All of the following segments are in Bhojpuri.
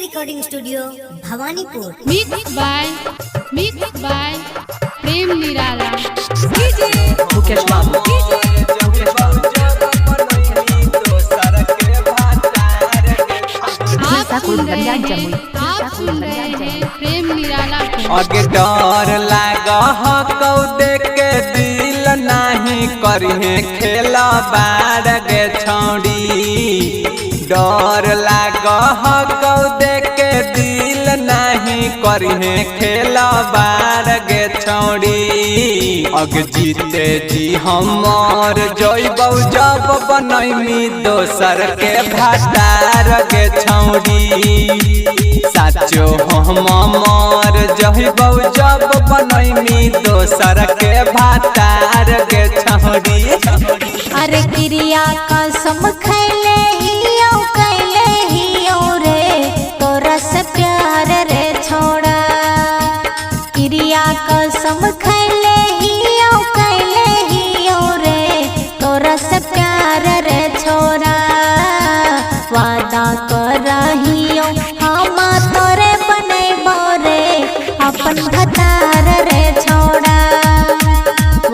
Recording studio Bhawanipur. Mix by Prem Nirala. Mukesh बाबू आप सुन रहे हैं प्रेम निराला को। अगे डर लागा कौ देख के दिल नहीं करिहे खेला बार गे छौड़ी। डर लागा कौ देख के दिल नहीं करिहे खेला बार गे छौड़ी। अग जीते जी हमार जइबौ जब बनैमी दोसर के भातार गे छौड़ी। साचो हमार जइबौ जब बनैमी दोसर के भातार गे छौड़ी। अरे क्रिया कसम खैले हियो कैले हियो रे तोरा से प्यार रे छोड़ा। क्रिया कसम खैले हियो कैले हियो रे तोरा से प्यार रे छोड़ा। वादा करहियो हम तोरे बनैबो रे अपन भतार रे छोड़ा।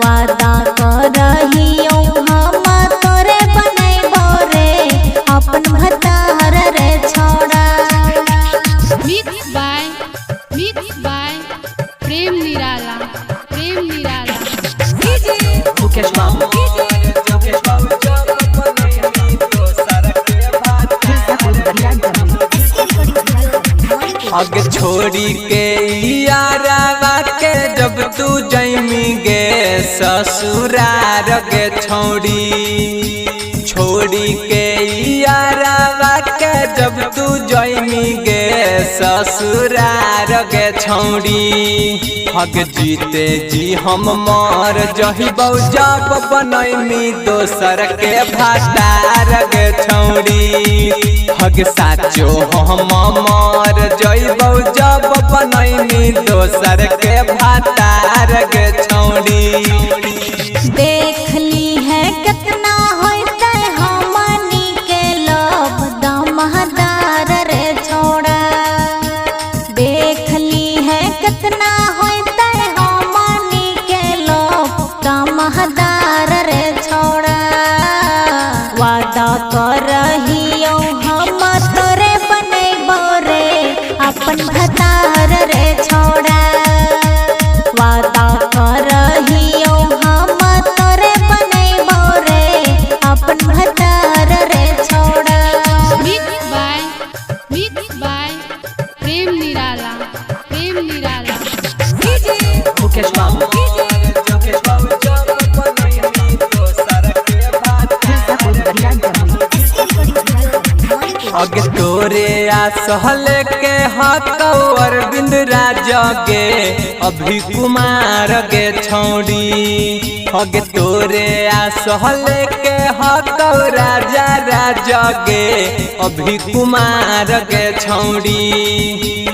वादा करहियो हम तोरे बनैबो रे अपन भतार रे छोड़ा। Mix by Prem Nirala. मुकेश बाबू अग छोड़ी के यारावा के जब तू जैमी गे ससुरार गे छौड़ी। छोड़ी के यारावा के जब तू जैमी गे ससुरार गे छौड़ी। हग जीते जी हम मर जहिबौ जब बनैमी दोसर के भातार गे छौड़ी। हग साचो हम मर जइबौ जब बनैमी दोसर के भातार गे छौड़ी। देख ली है कितना होते हमनी के लब दमदार रे छोड़ा। देख ली है कितना होते हमनी के लब दमदार रे छोड़ा। वादा करहियो हम तोरे बनैबो रे अपन भतार रे छोड़ा। वादा करहियो हम तोरे बनैबो रे अपन भतार रे छोड़ा। Mix by Prem Nirala. मुकेश बाबू अग तोरे सहल के हकौ अरविंद राजा गे अभी कुमार गे छौड़ी। अग तोरे सहल के हकौ राजा गे अभी कुमार गे छौड़ी।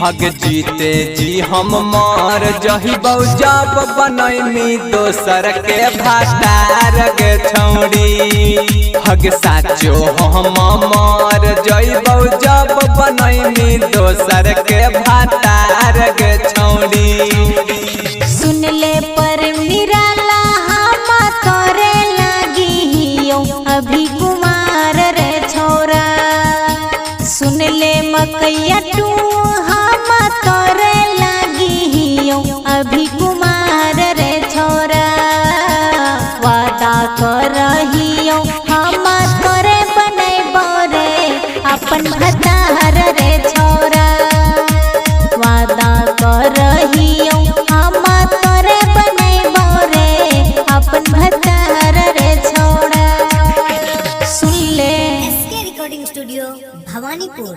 हग जीते जी हम मर जहिबौ जब बनैमी दोसर के भातार गे छौड़ी। हग साचो हम मर जइबौ जब बनैमी दोसर के भातार गे छौड़ी। सुन ले पर निराला हम तोरे लागी हियो अभी कुमार रे छोरा। सुन ले मकैया टू हम तोरे लागी हियो अभी कुमार रे छोरा। वादा करहियो हम तोरे बनैबो रे अपन भतार रे छोरा। वादा करहियो हम तोरे बनैबो रे अपन भतार रे छोड़ा। सुन ले रिकॉर्डिंग स्टूडियो भवानीपुर।